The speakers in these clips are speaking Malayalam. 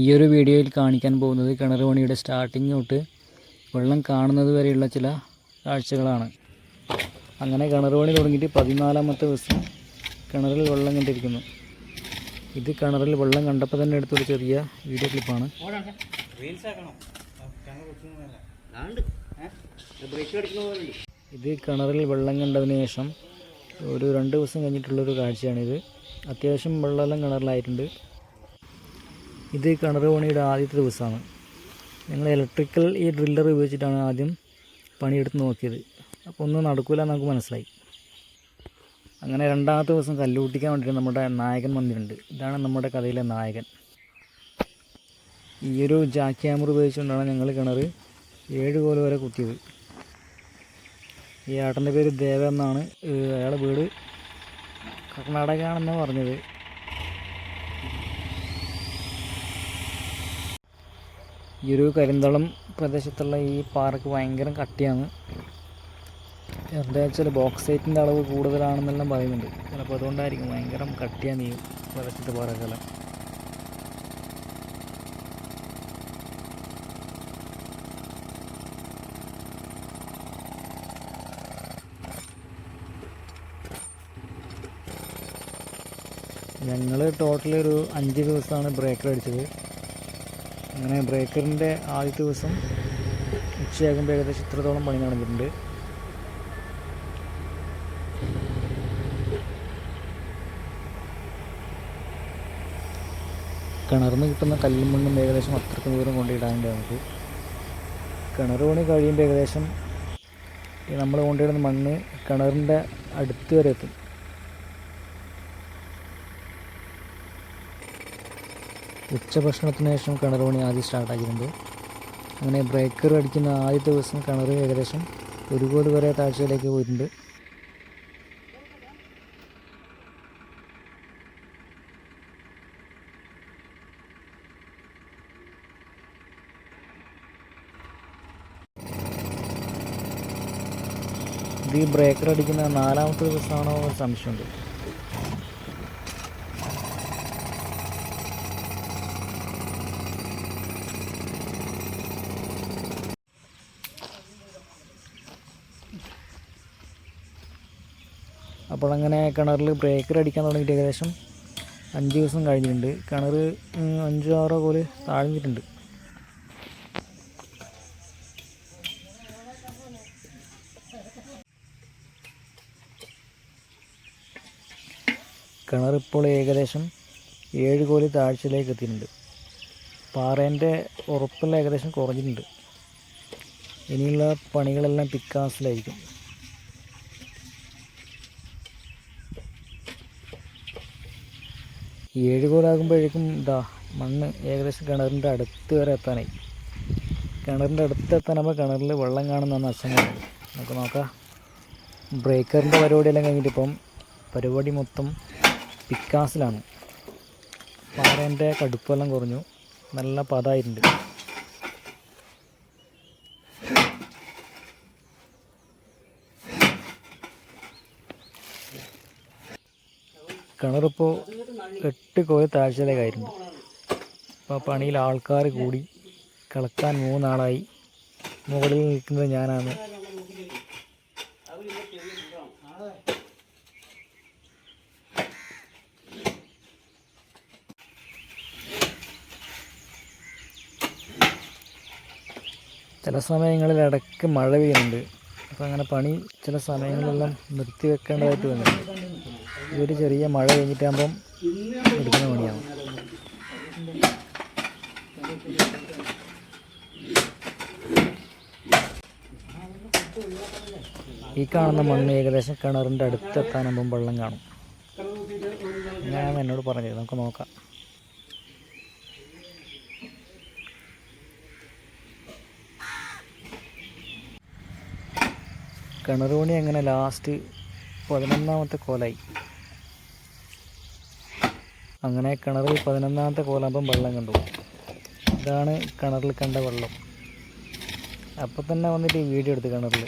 ഈ ഒരു വീഡിയോയിൽ കാണിക്കാൻ പോകുന്നത് കിണർ പണിയുടെ സ്റ്റാർട്ടിങ് തൊട്ട് വെള്ളം കാണുന്നത് വരെയുള്ള ചില കാഴ്ചകളാണ്. അങ്ങനെ കിണർ പണി തുടങ്ങിയിട്ട് 14ാമത്തെ ദിവസം കിണറിൽ വെള്ളം കണ്ടിരിക്കുന്നു. ഇത് കിണറിൽ വെള്ളം കണ്ടപ്പോൾ തന്നെ എടുത്തൊരു ചെറിയ വീഡിയോ ക്ലിപ്പാണ്. ഇത് കിണറിൽ വെള്ളം കണ്ടതിന് ശേഷം ഒരു 2 ദിവസം കഴിഞ്ഞിട്ടുള്ളൊരു കാഴ്ചയാണിത്. അത്യാവശ്യം വെള്ളമെല്ലാം കിണറിലായിട്ടുണ്ട്. ഇത് കിണർ പണിയുടെ ആദ്യത്തെ ദിവസമാണ്. ഞങ്ങൾ ഇലക്ട്രിക്കൽ ഈ ഡ്രില്ലർ ഉപയോഗിച്ചിട്ടാണ് ആദ്യം പണിയെടുത്ത് നോക്കിയത്. അപ്പോൾ ഒന്നും നടക്കില്ല എന്ന് നമുക്ക് മനസ്സിലായി. അങ്ങനെ 2ാമത്തെ ദിവസം കല്ലുകൂട്ടിക്കാൻ വേണ്ടിയിട്ട് നമ്മുടെ നായകൻ വന്നിട്ടുണ്ട്. ഇതാണ് നമ്മുടെ കഥയിലെ നായകൻ. ഈ ഒരു ജാക്ക് ഹാമർ ഉപയോഗിച്ചുകൊണ്ടാണ് ഞങ്ങൾ കിണർ 7 കോല് വരെ കുത്തിയത്. ഈ ഏട്ടൻ്റെ പേര് ദേവ എന്നാണ്. അയാളുടെ വീട് കർണാടകയാണെന്നാണ് പറഞ്ഞത്. ഈ ഒരു കരിന്തളം പ്രദേശത്തുള്ള ഈ പാറക്ക് ഭയങ്കര കട്ടിയാണ്. എന്താ വെച്ചാൽ ബോക്സൈറ്റിൻ്റെ അളവ് കൂടുതലാണെന്നെല്ലാം പറയുന്നുണ്ട്. ചിലപ്പോൾ അതുകൊണ്ടായിരിക്കും ഭയങ്കര കട്ടിയാണ് ഈ പ്രദേശത്തെ പാറക്കെല്ലാം. ഞങ്ങൾ ടോട്ടൽ ഒരു 5 ദിവസമാണ് ബ്രേക്കർ അടിച്ചത്. അങ്ങനെ ബ്രേക്കറിൻ്റെ ആദ്യത്തെ ദിവസം ഉച്ചയാകുമ്പോൾ ഏകദേശം ഇത്രത്തോളം പണി നടന്നിട്ടുണ്ട്. കിണറിന് കിട്ടുന്ന കല്ലും മണ്ണും ഏകദേശം അത്രയ്ക്ക് ദൂരം കൊണ്ടിടാനുണ്ട് നമുക്ക്. കിണർ പണി കഴിയുമ്പോൾ ഏകദേശം നമ്മൾ കൊണ്ടിടുന്ന മണ്ണ് കിണറിൻ്റെ അടുത്ത് വരെ എത്തും. ഉച്ചഭക്ഷണത്തിന് ശേഷം കിണർ പണി ആദ്യം സ്റ്റാർട്ടാക്കിയിട്ടുണ്ട്. അങ്ങനെ ബ്രേക്കർ അടിക്കുന്ന ആദ്യത്തെ ദിവസം കിണർ ഏകദേശം 1 കോല് വരെ താഴ്ചയിലേക്ക് പോയിട്ടുണ്ട്. ഇത് ഈ ബ്രേക്കർ അടിക്കുന്ന 4ാമത്തെ ദിവസമാണോ എന്ന് സംശയമുണ്ട്. അപ്പോൾ അങ്ങനെ കിണറിൽ ബ്രേക്കർ അടിക്കാൻ തുടങ്ങിയിട്ട് ഏകദേശം 5 ദിവസം കഴിഞ്ഞിട്ടുണ്ട്. കിണർ 5-6 കോല് താഴ്ന്നിട്ടുണ്ട്. കിണറിപ്പോൾ ഏകദേശം 7 കോല് താഴ്ചയിലേക്ക് എത്തിയിട്ടുണ്ട്. പാറേൻ്റെ ഉറപ്പെല്ലാം ഏകദേശം കുറഞ്ഞിട്ടുണ്ട്. ഇനിയുള്ള പണികളെല്ലാം പിക്കാസിലായിരിക്കും. ഈ 7 കോലാകുമ്പോഴേക്കും മണ്ണ് ഏകദേശം കിണറിൻ്റെ അടുത്ത് വരെ എത്താനായി. കിണറിൻ്റെ അടുത്ത് എത്താനാകുമ്പോൾ കിണറിൽ വെള്ളം കാണുന്നതാണ് അച്ഛനാണ്. നമുക്ക് നോക്കാം. ബ്രേക്കറിൻ്റെ പരിപാടിയെല്ലാം കഴിഞ്ഞിട്ട് ഇപ്പം പരിപാടി മൊത്തം പിക്കാസിലാണ്. പാറേൻ്റെ കടുപ്പെല്ലാം കുറഞ്ഞു, നല്ല പതായിട്ടുണ്ട്. കിണറിപ്പോൾ 8 കോല് താഴ്ചയിലേക്കായിട്ടുണ്ട്. അപ്പോൾ പണിയിൽ ആൾക്കാർ കൂടി. കളക്കാൻ 3 ആളായി. മുകളിൽ നിൽക്കുന്നത് ഞാനാണ്. ചില സമയങ്ങളിൽ ഇടയ്ക്ക് മഴ പെയ്യുന്നുണ്ട്. അപ്പോൾ അങ്ങനെ പണി ചില സമയങ്ങളിലെല്ലാം നിർത്തി വെക്കേണ്ടതായിട്ട് വന്നിട്ടുണ്ട്. ഇതൊരു ചെറിയ മഴ കഴിഞ്ഞിട്ടാകുമ്പം എടുക്കുന്ന പണിയാണ്. ഈ കാണുന്ന മണ്ണ് ഏകദേശം കിണറിൻ്റെ അടുത്തെത്താനാകുമ്പം വെള്ളം കാണും. ഞാൻ എന്നോട് പറഞ്ഞത് നമുക്ക് നോക്കാം. കിണർ പണി അങ്ങനെ ലാസ്റ്റ് 11ാമത്തെ കോലായി. അങ്ങനെ കിണറിൽ 11ാമത്തെ കോലാകുമ്പം വെള്ളം കണ്ടു. ഇതാണ് കിണറിൽ കണ്ട വെള്ളം. അപ്പം തന്നെ വന്നിട്ട് വീഡിയോ എടുത്ത് കിണറിൽ.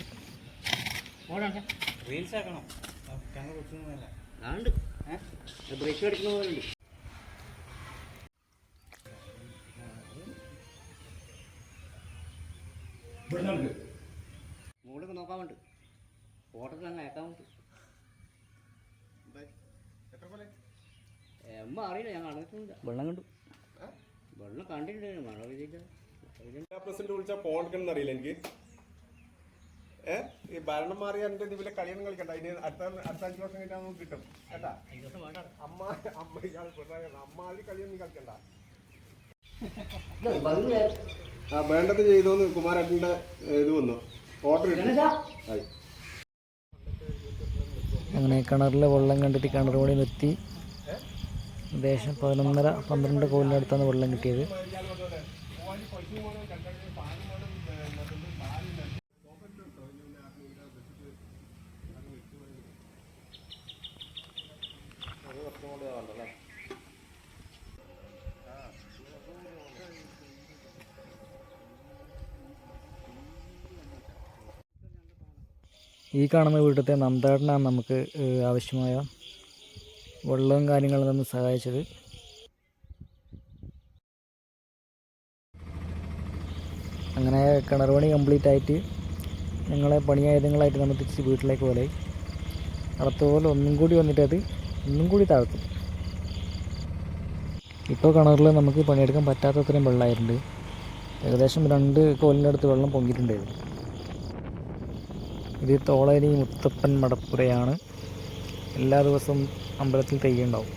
മോളിൽ നോക്കാറുണ്ട് ഫോട്ടോസ് തന്നെ അയക്കാറുണ്ട് എമ്മ അറിയില്ല ഞാൻ കണ്ടിട്ടില്ല വെള്ളം കണ്ടു വെള്ളം കണ്ടിട്ടുണ്ട് മഴ പെയ്തില്ല പ്രസിഡന്റ് വിളിച്ചാൽ ഫോൺ എടുക്കണം അറിയില്ല എനിക്ക് ഈ ഭരണം മാറിയ എന്റെ ഇതിലെ കളിയൊന്നും കളിക്കണ്ട ഇനി അടുത്ത 5 വർഷം കഴിഞ്ഞാൽ നമുക്ക് കിട്ടും കേട്ടാ അമ്മാതി കളിയൊന്നും കളിക്കണ്ട വേണ്ടത് ചെയ്തോന്ന് കുമാരേട്ടന്റെ ഇത് വന്നു ഓർഡർ കിട്ടി അങ്ങനെ കിണറിലെ വെള്ളം കണ്ടിട്ട് കിണർ പണി നിർത്തി. ഏകദേശം 11:30-12 കോലിനടുത്താണ് വെള്ളം കിട്ടിയത്. ഈ കാണുന്ന വീട്ടിലത്തെ നന്ദേട്ടനാണ് നമുക്ക് ആവശ്യമായ വെള്ളവും കാര്യങ്ങളും തന്ന് സഹായിച്ചത്. അങ്ങനെ കിണർ പണി കംപ്ലീറ്റ് ആയിട്ട് ഞങ്ങളെ പണിയായുധങ്ങളായിട്ട് നമ്മൾ തിരിച്ച് വീട്ടിലേക്ക് പോലെ അടുത്തപോലെ ഒന്നും കൂടി വന്നിട്ട് അത് ഒന്നും കൂടി താഴ്ത്തും. ഇപ്പോൾ കിണറിൽ നമുക്ക് പണിയെടുക്കാൻ പറ്റാത്തത്രയും വെള്ളമായിട്ടുണ്ട്. ഏകദേശം 2 കോലിൻ്റെ അടുത്ത് വെള്ളം പൊങ്ങിയിട്ടുണ്ടായിരുന്നു. ഇത് തോളേരി മുത്തപ്പൻ മടപ്പുരയാണ്. എല്ലാ ദിവസവും അമ്പലത്തിൽ തെയ്യം ഉണ്ടാവും.